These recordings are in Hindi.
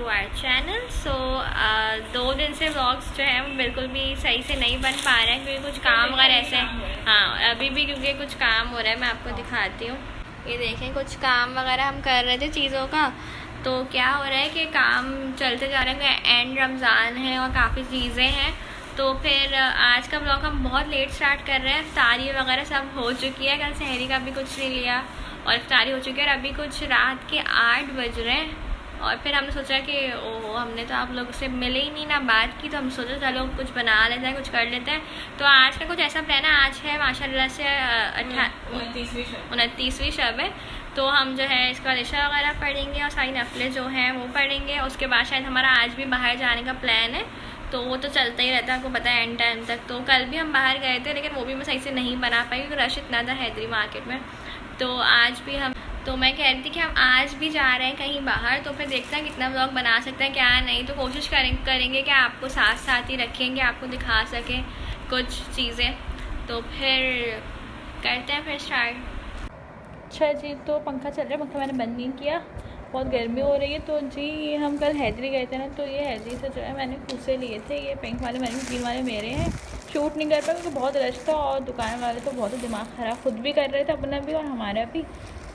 To our channel. सो 2 दिन से व्लॉग्स जो है वो बिल्कुल भी सही से नहीं बन पा रहे हैं क्योंकि कुछ काम वगैरह ऐसे, हाँ अभी भी क्योंकि कुछ काम हो रहा है। मैं आपको दिखाती हूँ, ये देखें कुछ काम वगैरह हम कर रहे थे चीज़ों का। तो क्या हो रहा है कि काम चलते जा रहे हैं, एंड रमज़ान है और काफ़ी चीज़ें हैं। तो फिर आज का व्लॉग हम बहुत लेट स्टार्ट कर रहे हैं। इफ्तारी वगैरह सब हो चुकी है, कल सहरी का भी कुछ नहीं लिया और इफ्तारी हो चुकी है और अभी कुछ रात के 8 बज रहे हैं। और फिर हमने सोचा कि ओहो हमने तो आप लोगों से मिले ही नहीं ना बात की, तो हम सोचा चलो कुछ बना लेते हैं, कुछ कर लेते हैं। तो आज का कुछ ऐसा प्लान है, आज है माशाल्लाह से 29वीं शब है। तो हम जो है इसका इशा वगैरह पढ़ेंगे और सारी नफलें जो हैं वो पढ़ेंगे। उसके बाद शायद हमारा आज भी बाहर जाने का प्लान है, तो वो तो चलता ही रहता है, आपको पता है एंड टाइम तक। तो कल भी हम बाहर गए थे लेकिन वो भी मैं सही से नहीं बना पाई क्योंकि रश इतना था हैदरी मार्केट में। तो आज भी हम, तो मैं कह रही थी कि हम आज भी जा रहे हैं कहीं बाहर, तो फिर देखते हैं कितना व्लॉग बना सकते हैं क्या नहीं। तो कोशिश करेंगे कि आपको साथ साथ ही रखेंगे, आपको दिखा सकें कुछ चीज़ें। तो फिर करते हैं फिर स्टार्ट। अच्छा जी, तो पंखा चल रहा है, पंखा मैंने बंद नहीं किया, बहुत गर्मी हो रही है। तो जी हम कल हैदरी गए थे ना, तो ये हैदरी से जो है मैंने फूसे लिए थे, ये पिंक वाले मैंने, ग्रीन वाले मेरे हैं। शूट नहीं कर पाए क्योंकि बहुत रश था और दुकान वाले तो बहुत दिमाग ख़राब खुद भी कर रहे थे अपना भी और हमारा भी।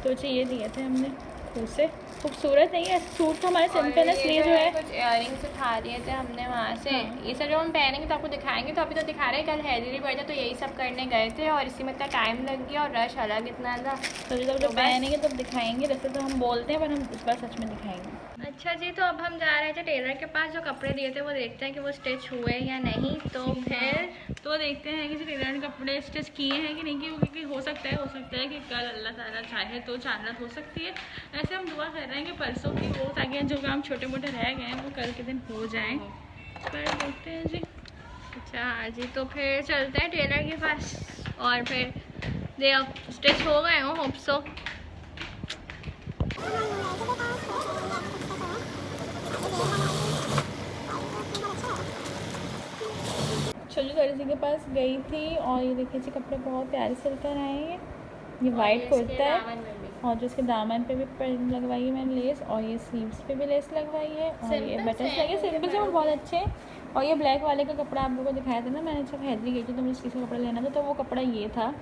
तो जी ये लिए थे हमने फूसे, खूबसूरत नहीं है, सूट तो हमारे सिंपल है। इसलिए जो है कुछ इयरिंग्स उठा दिए थे हमने वहाँ से, ये सब जो हम पहनेंगे तो आपको दिखाएंगे। तो अभी तो दिखा रहे हैं, कल हैदरी बर्थडे तो यही सब करने गए थे और इसी में इतना टाइम लग गया और रश अलग इतना था। तो जब जो पहनेंगे तब दिखाएंगे, वैसे तो हम बोलते हैं पर हम इस बार सच में दिखाएंगे। अच्छा जी, तो अब हम जा रहे थे टेलर के पास, जो कपड़े दिए थे वो देखते हैं कि वो स्टिच हुए या नहीं। तो फिर तो देखते हैं कि टेलर ने कपड़े स्टिच किए हैं कि नहीं, क्योंकि हो सकता है कि कल अल्लाह ताला चाहे तो चांदत हो सकती है। ऐसे हम दुआ कर रहे हैं कि परसों की हो, ताकि जो काम छोटे मोटे रह गए हैं वो कल के दिन हो जाएं। पर देखते हैं जी। अच्छा हाँ जी, तो फिर चलते हैं टेलर के पास और फिर दे अब स्टिच हो गए हो, होप सो। छोटी दर्जी के पास गई थी और ये देखिए जी कपड़े बहुत प्यारे सिल कर आए हैं। ये वाइट कुर्ता है और जो इसके दामन पे भी लगवाई है मैंने लेस, और ये स्लीव्स पे भी लेस लगवाई है और ये बटन्स लगे सिंपल से और बहुत अच्छे हैं। और ये ब्लैक वाले का कपड़ा आप लोगों को दिखाया था ना, मैंने जब हैदरी गई थी तो मुझे इस चीज़ का कपड़ा लेना था, तो वो कपड़ा ये था।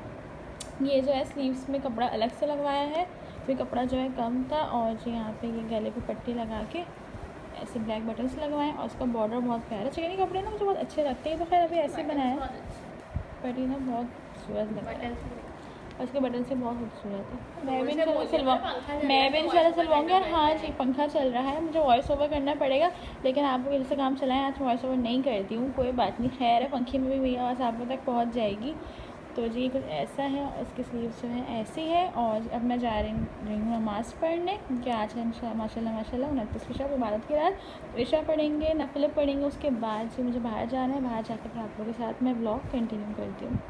ये जो है स्लीव्स में कपड़ा अलग से लगवाया है, फिर कपड़ा जो है कम था। और जो यहाँ पे ये गले पे पट्टी लगा के ऐसे ब्लैक बटन्स लगवाएं और उसका बॉर्डर बहुत प्यारा। चिकनी कपड़े ना मुझे बहुत अच्छे लगते हैं, तो खैर अभी ऐसे बनाया पर ये ना बहुत खूबसूरत लगता है और इसके बटन से बहुत खूबसूरत है। मैं भी इंशाल्लाह सिलवाऊँगी। और हाँ जी पंखा चल रहा है, मुझे वॉइस ओवर करना पड़ेगा, लेकिन आप लोग जैसे काम चलाएं, आज वॉइस ओवर नहीं करती हूँ, कोई बात नहीं, खैर है, पंखे में भी मेरी आवाज़ आप लोग तक पहुँच जाएगी। तो जी कुछ ऐसा है और इसकी स्लीव्स जो है ऐसी है। और अब मैं जा रही हूँ नमाज़ पढ़ने, क्योंकि आज है माशाल्लाह 29वीं शब इबादत की रात। तो इशा पढ़ेंगे, नफिल पढ़ेंगे, उसके बाद जी मुझे बाहर जाना है, बाहर जाकर फिर आप लोगों के साथ मैं व्लॉग कंटिन्यू करती हूँ।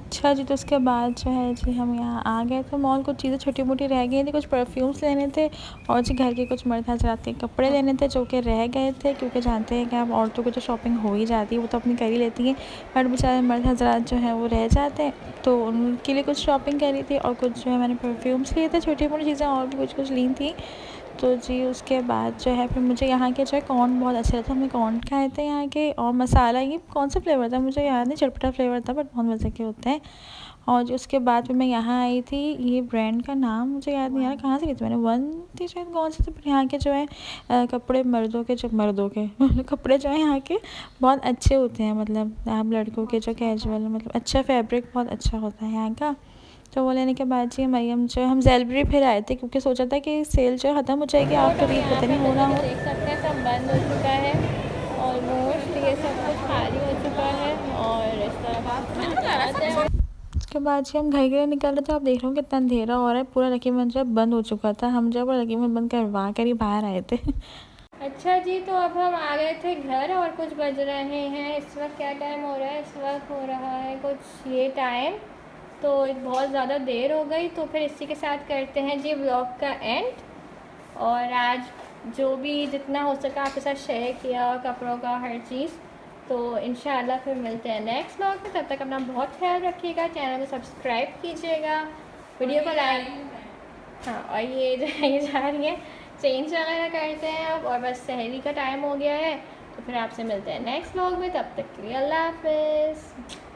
अच्छा जी, तो उसके बाद जो है जी हम यहाँ आ गए थे मॉल, कुछ चीज़ें छोटी मोटी रह गई थी, कुछ परफ्यूम्स लेने थे और जी घर के कुछ मर्द हजरात के कपड़े लेने थे जो कि रह गए थे, क्योंकि जानते हैं कि आप औरतों को जो शॉपिंग हो ही जाती है वो तो अपनी कर ही लेती हैं, बट बेचारे मर्द हजरात जो हैं वो रह जाते हैं। तो उनके लिए कुछ शॉपिंग करी थी और कुछ जो है मैंने परफ्यूम्स लिए थे, छोटी मोटी चीज़ें और भी कुछ ली थी। तो जी उसके बाद जो है फिर मुझे यहाँ के जो है कॉर्न बहुत अच्छे लगते, हमने कॉर्न खाए थे यहाँ के। और मसाला, ये कौन सा फ्लेवर था मुझे याद नहीं, चटपटा फ्लेवर था बट बहुत मज़े के होते हैं। और जो उसके बाद फिर मैं यहाँ आई थी, ये ब्रांड का नाम मुझे याद नहीं आ रहा, कहाँ से ली थी मैंने, वन थी शायद, कौन सी थी। पर यहाँ के जो है कपड़े मर्दों के कपड़े जो है यहाँ के बहुत अच्छे होते हैं, मतलब आप लड़कों के जो कैजुअल, मतलब अच्छा फैब्रिक बहुत अच्छा होता है यहाँ का। तो वो लेने के बाद जी मरियम जो हम ज़ेलबरी फिर आए थे, क्योंकि सोचा था कि सेल जो ख़त्म हो जाएगी आखिर, ये पता नहीं हो रहा हो। देख सकते हैं सब बंद हो चुका है, ऑलमोस्ट ये सब कुछ खाली हो चुका है और इस तरफ उसके बाद जी हम घर के लिए निकल रहे थे, आप देख रहे हो कितना अंधेरा हो रहा है, पूरा लकी मंदिर बंद हो चुका था, हम जब लकी मंदिर बंद करवा कर ही बाहर आए थे। अच्छा जी, तो अब हम आ गए थे घर और कुछ बज रहे हैं, इस वक्त क्या टाइम हो रहा है, इस वक्त हो रहा है कुछ ये टाइम, तो बहुत ज़्यादा देर हो गई। तो फिर इसी के साथ करते हैं जी व्लॉग का एंड। और आज जो भी जितना हो सका आपके साथ शेयर किया, कपड़ों का हर चीज़। तो इंशाल्लाह फिर मिलते हैं नेक्स्ट व्लॉग में, तब तक अपना बहुत ख्याल रखिएगा, चैनल को सब्सक्राइब कीजिएगा, वीडियो को लाइक, हाँ और ये जो है ये जा रही है, चेंज वगैरह करते हैं अब, और बस सहरी का टाइम हो गया है, तो फिर आपसे मिलते हैं नेक्स्ट व्लॉग में। तब तक के लिए अल्लाह हाफिज़।